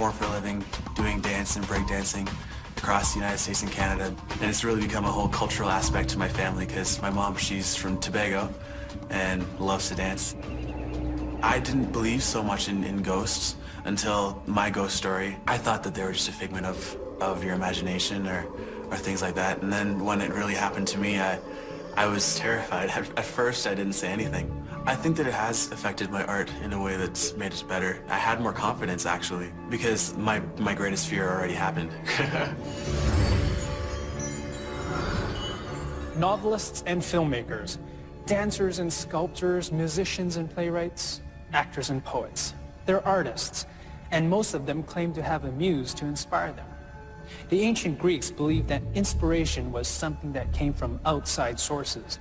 perform for a living, doing dance and breakdancing across the United States and Canada. And it's really become a whole cultural aspect to my family because my mom, she's from Tobago and loves to dance. I didn't believe so much in ghosts until my ghost story. I thought that they were just a figment of your imagination or things like that. And then when it really happened to me, I was terrified. At first, I didn't say anything. I think that it has affected my art in a way that's made it better. I had more confidence, actually, because my greatest fear already happened. Novelists and filmmakers, dancers and sculptors, musicians and playwrights, actors and poets. They're artists, and most of them claim to have a muse to inspire them. The ancient Greeks believed that inspiration was something that came from outside sources.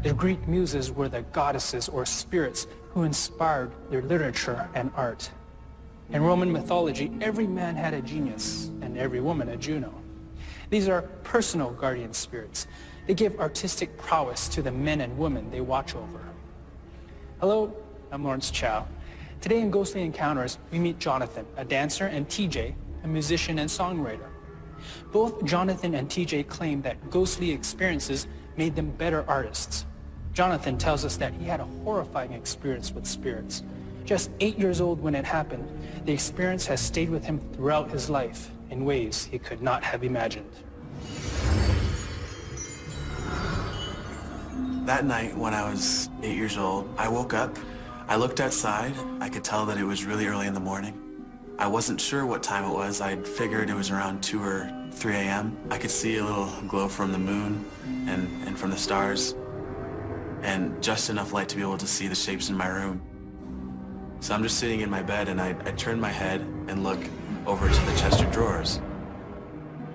The Greek muses were the goddesses or spirits who inspired their literature and art. In Roman mythology, every man had a genius and every woman a Juno. These are personal guardian spirits. They give artistic prowess to the men and women they watch over. Hello, I'm Lawrence Chow. Today in Ghostly Encounters, we meet Jonathan, a dancer, and TJ, a musician and songwriter. Both Jonathan and TJ claim that ghostly experiences made them better artists. Jonathan tells us that he had a horrifying experience with spirits. Just 8 years old when it happened, the experience has stayed with him throughout his life in ways he could not have imagined. That night when I was 8 years old, I woke up, I looked outside, I could tell that it was really early in the morning. I wasn't sure what time it was. I figured it was around 2 or 3 a.m. I could see a little glow from the moon and from the stars, and just enough light to be able to see the shapes in my room. So I'm just sitting in my bed, and I turn my head and look over to the chest of drawers.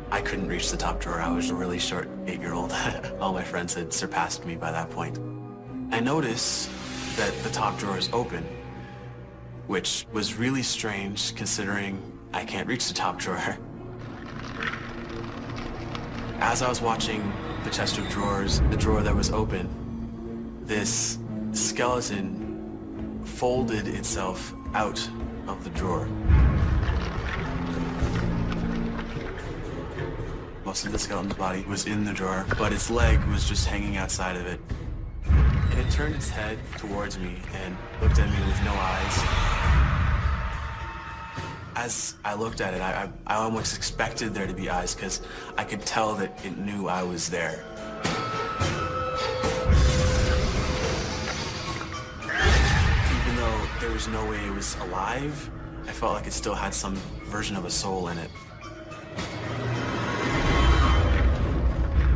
I couldn't reach the top drawer. I was a really short 8-year-old. All my friends had surpassed me by that point. I noticed that the top drawer is open, which was really strange considering I can't reach the top drawer. As I was watching the chest of drawers, the drawer that was open, this skeleton folded itself out of the drawer. Most of the skeleton's body was in the drawer, but its leg was just hanging outside of it. And it turned its head towards me and looked at me with no eyes. As I looked at it, I almost expected there to be eyes because I could tell that it knew I was there. Even though there was no way it was alive, I felt like it still had some version of a soul in it.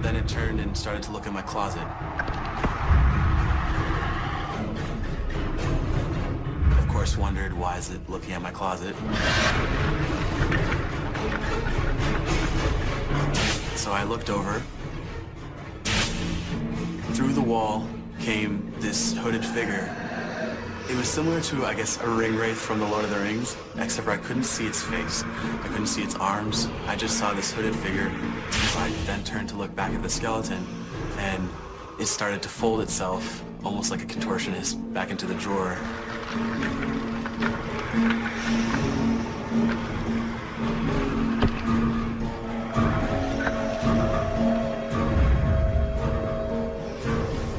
Then it turned and started to look in my closet. Of course, wondered, why is it looking at my closet? So I looked over. Through the wall came this hooded figure. It was similar to, I guess, a ring wraith from the Lord of the Rings, except for I couldn't see its face. I couldn't see its arms. I just saw this hooded figure. I then turned to look back at the skeleton, and it started to fold itself, almost like a contortionist, back into the drawer.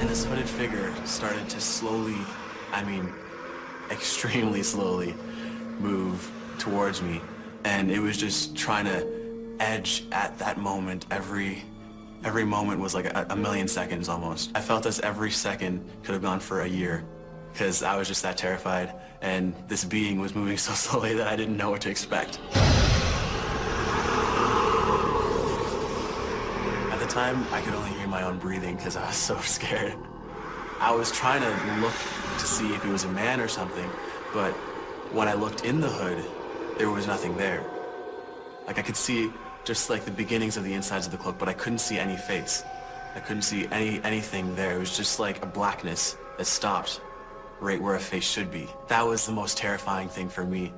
And this hooded figure started to slowly, I mean, extremely slowly, move towards me. And it was just trying to edge at that moment. Every moment was like a million seconds almost. I felt as every second could have gone for a year, because I was just that terrified, and this being was moving so slowly that I didn't know what to expect. At the time, I could only hear my own breathing because I was so scared. I was trying to look to see if it was a man or something, but when I looked in the hood, there was nothing there. Like, I could see just like the beginnings of the insides of the cloak, but I couldn't see any face. I couldn't see anything there. It was just like a blackness that stopped right where a face should be. That was the most terrifying thing for me,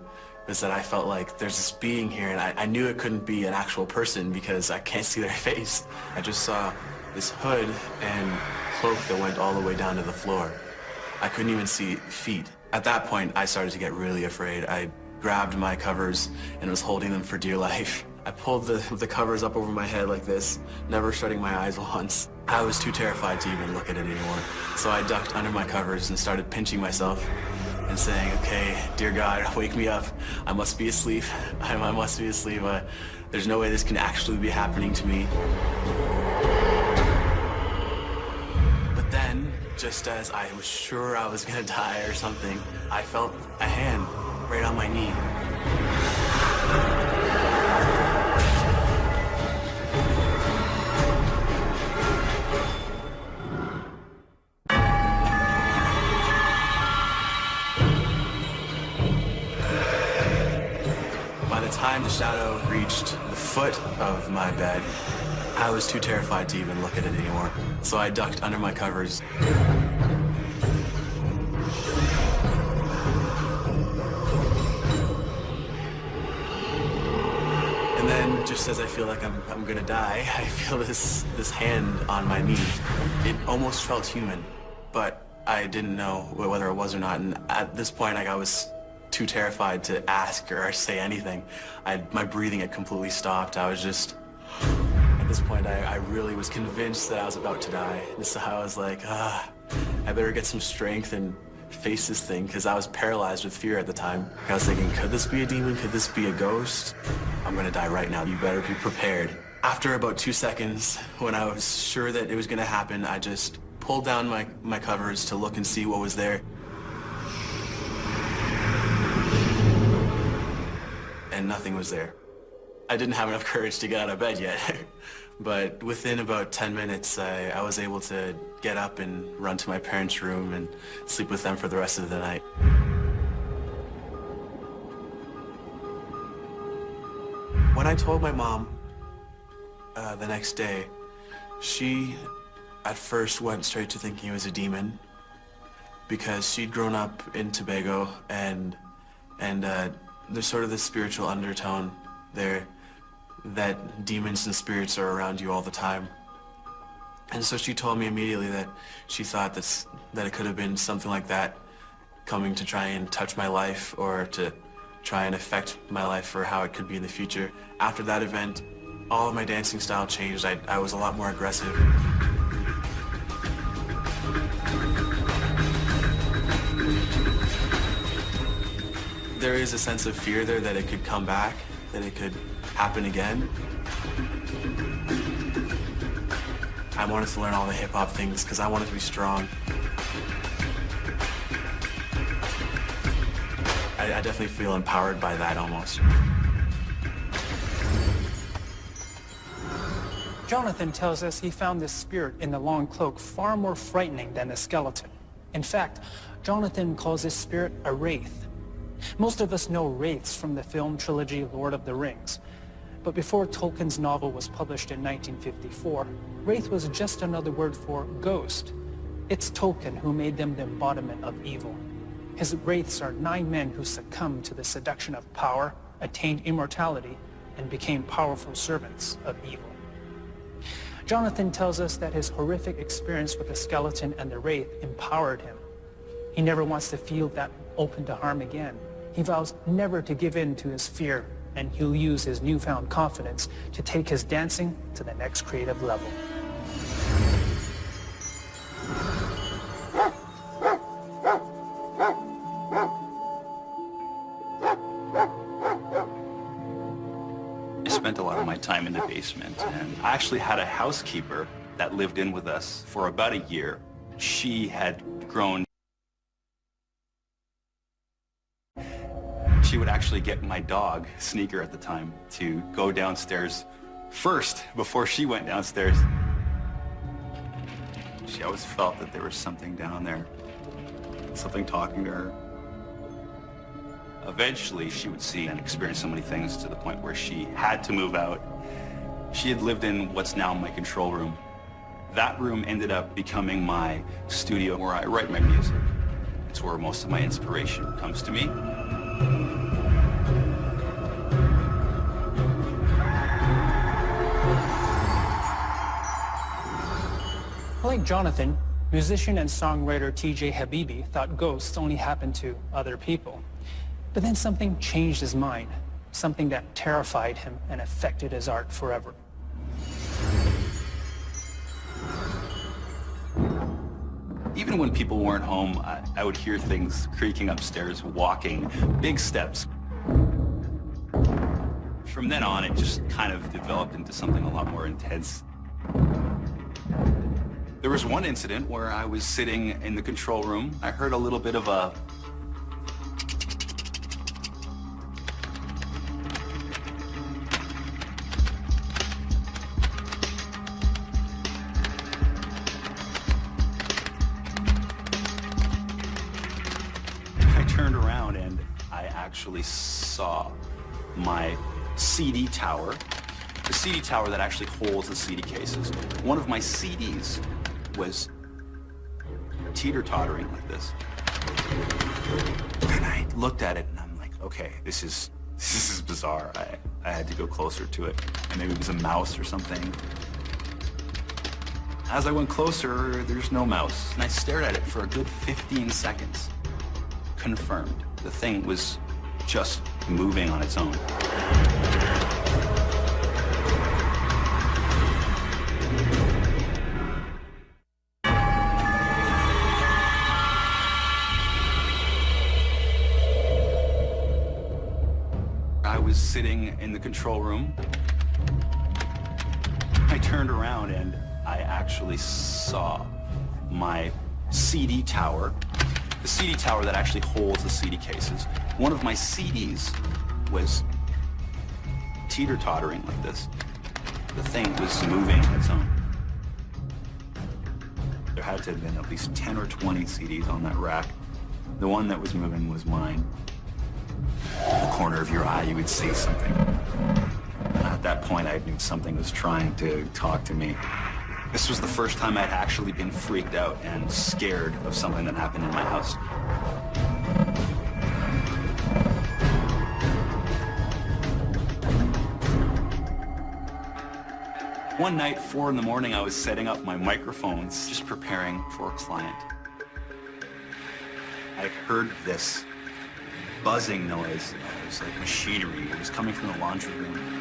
was that I felt like there's this being here, and I knew it couldn't be an actual person because I can't see their face. I just saw this hood and cloak that went all the way down to the floor. I couldn't even see feet. At that point, I started to get really afraid. I grabbed my covers and was holding them for dear life. I pulled the covers up over my head like this, never shutting my eyes once. I was too terrified to even look at it anymore. So I ducked under my covers and started pinching myself and saying, okay, dear God, wake me up. I must be asleep. I must be asleep. There's no way this can actually be happening to me. But then, just as I was sure I was gonna die or something, I felt a hand right on my knee. By the time the shadow reached the foot of my bed, I was too terrified to even look at it anymore. So I ducked under my covers. And then, just as I feel like I'm gonna die, I feel this hand on my knee. It almost felt human, but I didn't know whether it was or not. And at this point, I was too terrified to ask or say anything. My breathing had completely stopped. I was just, at this point, I really was convinced that I was about to die. So I was like, I better get some strength and face this thing, because I was paralyzed with fear at the time. I was thinking, could this be a demon? Could this be a ghost? I'm gonna die right now. You better be prepared. After about 2 seconds, when I was sure that it was gonna happen, I just pulled down my covers to look and see what was there. And nothing was there. I didn't have enough courage to get out of bed yet. But within about 10 minutes, I was able to get up and run to my parents' room and sleep with them for the rest of the night. When I told my mom the next day, she at first went straight to thinking it was a demon, because she'd grown up in Tobago, and there's sort of this spiritual undertone there that demons and spirits are around you all the time. And so she told me immediately that she thought that it could have been something like that, coming to try and touch my life or to try and affect my life for how it could be in the future. After that event, all of my dancing style changed. I was a lot more aggressive. There is a sense of fear there that it could come back, that it could happen again. I wanted to learn all the hip-hop things because I wanted to be strong. I definitely feel empowered by that almost. Jonathan tells us he found this spirit in the long cloak far more frightening than the skeleton. In fact, Jonathan calls this spirit a wraith. Most of us know wraiths from the film trilogy Lord of the Rings. But before Tolkien's novel was published in 1954, wraith was just another word for ghost. It's Tolkien who made them the embodiment of evil. His wraiths are 9 men who succumbed to the seduction of power, attained immortality, and became powerful servants of evil. Jonathan tells us that his horrific experience with the skeleton and the wraith empowered him. He never wants to feel that open to harm again. He vows never to give in to his fear, and he'll use his newfound confidence to take his dancing to the next creative level. I spent a lot of my time in the basement, and I actually had a housekeeper that lived in with us for about a year. She had grown. She would actually get my dog, Sneaker at the time, to go downstairs first before she went downstairs. She always felt that there was something down there, something talking to her. Eventually, she would see and experience so many things to the point where she had to move out. She had lived in what's now my control room. That room ended up becoming my studio where I write my music. It's where most of my inspiration comes to me. Like Jonathan, musician and songwriter T.J. Habibi thought ghosts only happened to other people. But then something changed his mind, something that terrified him and affected his art forever. Even when people weren't home, I would hear things creaking upstairs, walking, big steps. From then on, it just kind of developed into something a lot more intense. There was one incident where I was sitting in the control room. I heard a little bit of a turned around and I actually saw my CD tower, the CD tower that actually holds the CD cases. One of my CDs was teeter-tottering like this. And I looked at it and I'm like, okay, this is bizarre. I had to go closer to it. And maybe it was a mouse or something. As I went closer, there's no mouse. And I stared at it for a good 15 seconds. Confirmed. The thing was just moving on its own. I was sitting in the control room. I turned around and I actually saw my CD tower, the CD tower that actually holds the CD cases. One of my CDs was teeter-tottering like this. The thing was moving on its own. There had to have been at least 10 or 20 CDs on that rack. The one that was moving was mine. In the corner of your eye, you would see something. At that point, I knew something was trying to talk to me. This was the first time I'd actually been freaked out and scared of something that happened in my house. One night, 4 in the morning, I was setting up my microphones, just preparing for a client. I heard this buzzing noise. It was like machinery. It was coming from the laundry room.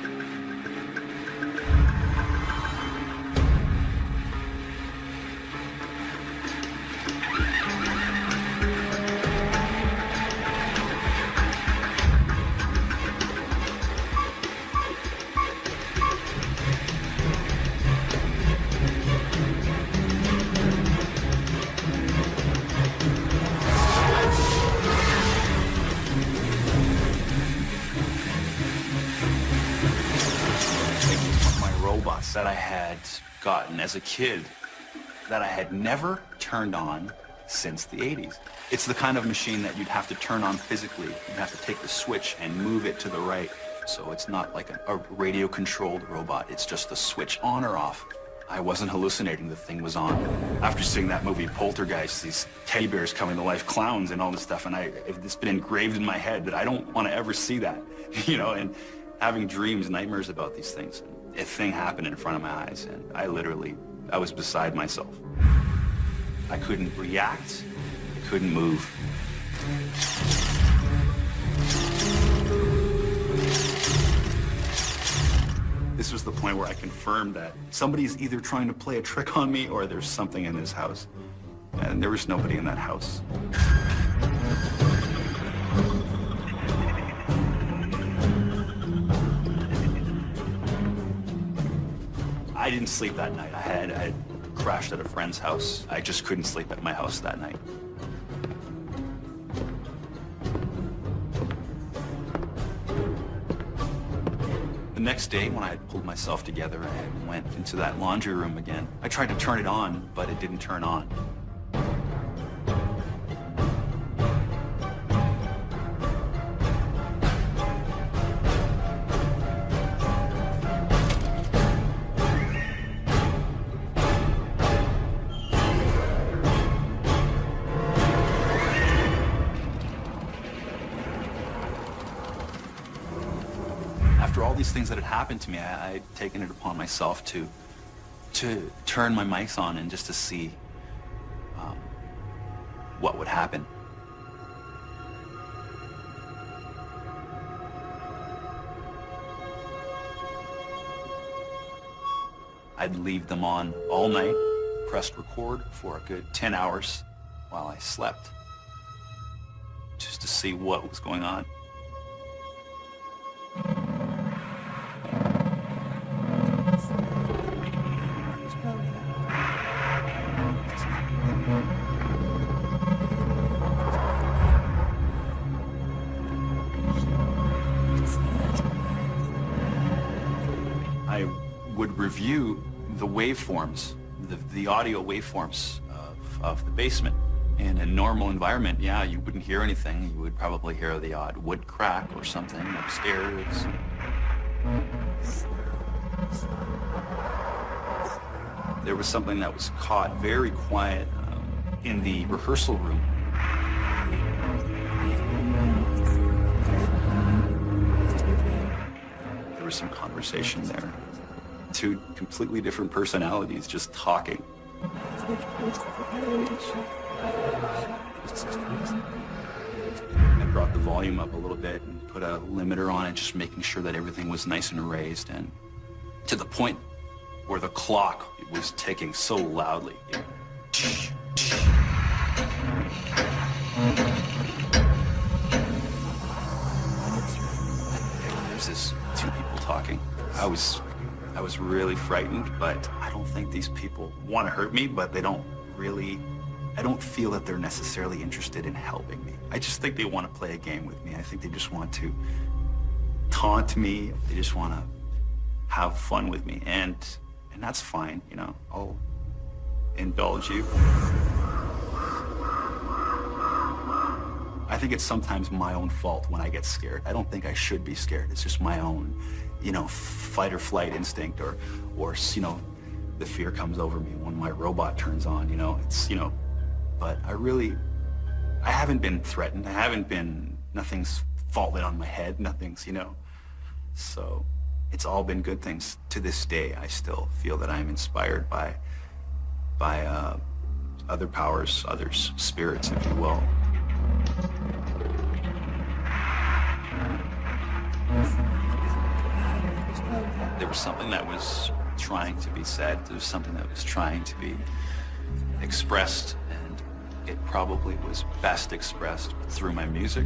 That I had gotten as a kid that I had never turned on since the 80s. It's the kind of machine that you'd have to turn on physically. You'd have to take the switch and move it to the right. So it's not like a radio-controlled robot. It's just the switch on or off. I wasn't hallucinating. The thing was on. After seeing that movie Poltergeist, these teddy bears coming to life, clowns and all this stuff, and it's been engraved in my head that I don't want to ever see that, you know, and having dreams, nightmares about these things. A thing happened in front of my eyes, and I was beside myself. I couldn't react, I couldn't move. This was the point where I confirmed that somebody's either trying to play a trick on me or there's something in this house. And there was nobody in that house. I didn't sleep that night. I had crashed at a friend's house. I just couldn't sleep at my house that night. The next day, when I had pulled myself together, I went into that laundry room again. I tried to turn it on, but it didn't turn on. After all these things that had happened to me, I'd taken it upon myself to turn my mics on and just to see what would happen. I'd leave them on all night, pressed record for a good 10 hours while I slept, just to see what was going on. I would review the waveforms, the audio waveforms of the basement. In a normal environment, yeah, you wouldn't hear anything. You would probably hear the odd wood crack or something upstairs. There was something that was caught very quiet in the rehearsal room. There was some conversation there. Two completely different personalities just talking. I brought the volume up a little bit and put a limiter on it, just making sure that everything was nice and raised, and to the point where the clock was ticking so loudly. There's this two people talking. I was really frightened, but I don't think these people want to hurt me, but they don't really, I don't feel that they're necessarily interested in helping me. I just think they want to play a game with me. I think they just want to taunt me. They just want to have fun with me, and that's fine, you know. I'll indulge you. I think it's sometimes my own fault when I get scared. I don't think I should be scared. It's just my own, you know, fight or flight instinct, or you know, the fear comes over me when my robot turns on, you know. It's, you know, but I haven't been threatened. Nothing's fallen on my head. Nothing's, you know. So it's all been good things. To this day, I still feel that I'm inspired by other powers, others, spirits, if you will. There was something that was trying to be said. There was something that was trying to be expressed, and it probably was best expressed through my music.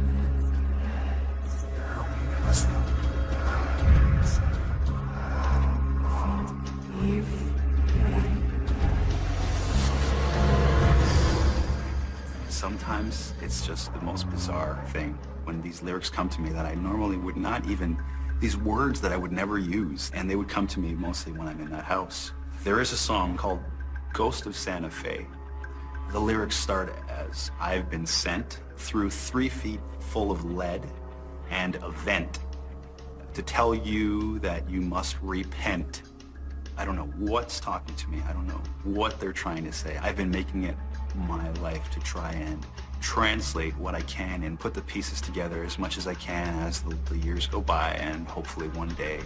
Sometimes it's just the most bizarre thing when these lyrics come to me that I normally would not even, these words that I would never use, and they would come to me mostly when I'm in that house. There is a song called Ghost of Santa Fe. The lyrics start as, I've been sent through 3 feet full of lead and a vent to tell you that you must repent. I don't know what's talking to me. I don't know what they're trying to say. I've been making it my life to try and translate what I can and put the pieces together as much as I can as the years go by, and hopefully one day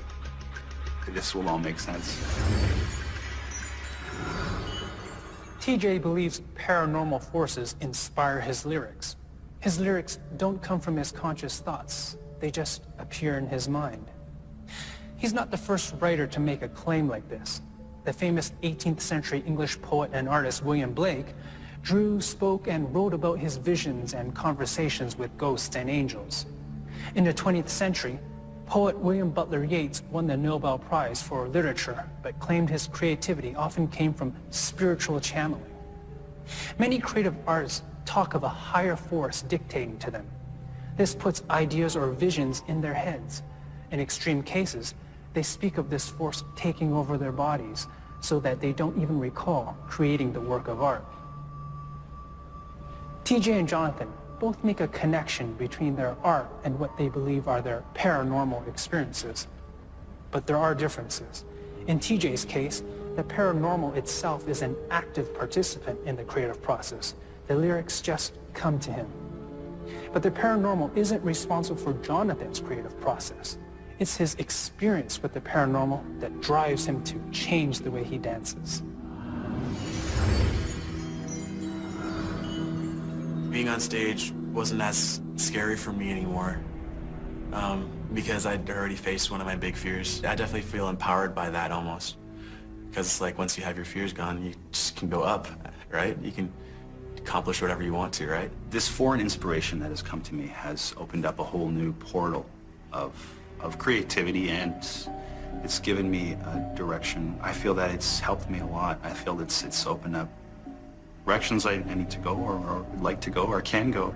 this will all make sense. TJ believes paranormal forces inspire his lyrics. His lyrics don't come from his conscious thoughts. They just appear in his mind. He's not the first writer to make a claim like this. The famous 18th century English poet and artist William Blake drew, spoke, and wrote about his visions and conversations with ghosts and angels. In the 20th century, poet William Butler Yeats won the Nobel Prize for Literature, but claimed his creativity often came from spiritual channeling. Many creative artists talk of a higher force dictating to them. This puts ideas or visions in their heads. In extreme cases, they speak of this force taking over their bodies so that they don't even recall creating the work of art. TJ and Jonathan both make a connection between their art and what they believe are their paranormal experiences. But there are differences. In TJ's case, the paranormal itself is an active participant in the creative process. The lyrics just come to him. But the paranormal isn't responsible for Jonathan's creative process. It's his experience with the paranormal that drives him to change the way he dances. Being on stage wasn't as scary for me anymore because I'd already faced one of my big fears. I definitely feel empowered by that almost, Because like once you have your fears gone, you just can go up, right? You can accomplish whatever you want to, right? This foreign inspiration that has come to me has opened up a whole new portal of creativity, and it's given me a direction. I feel that it's helped me a lot. I feel it's opened up directions I need to go or would like to go or can go.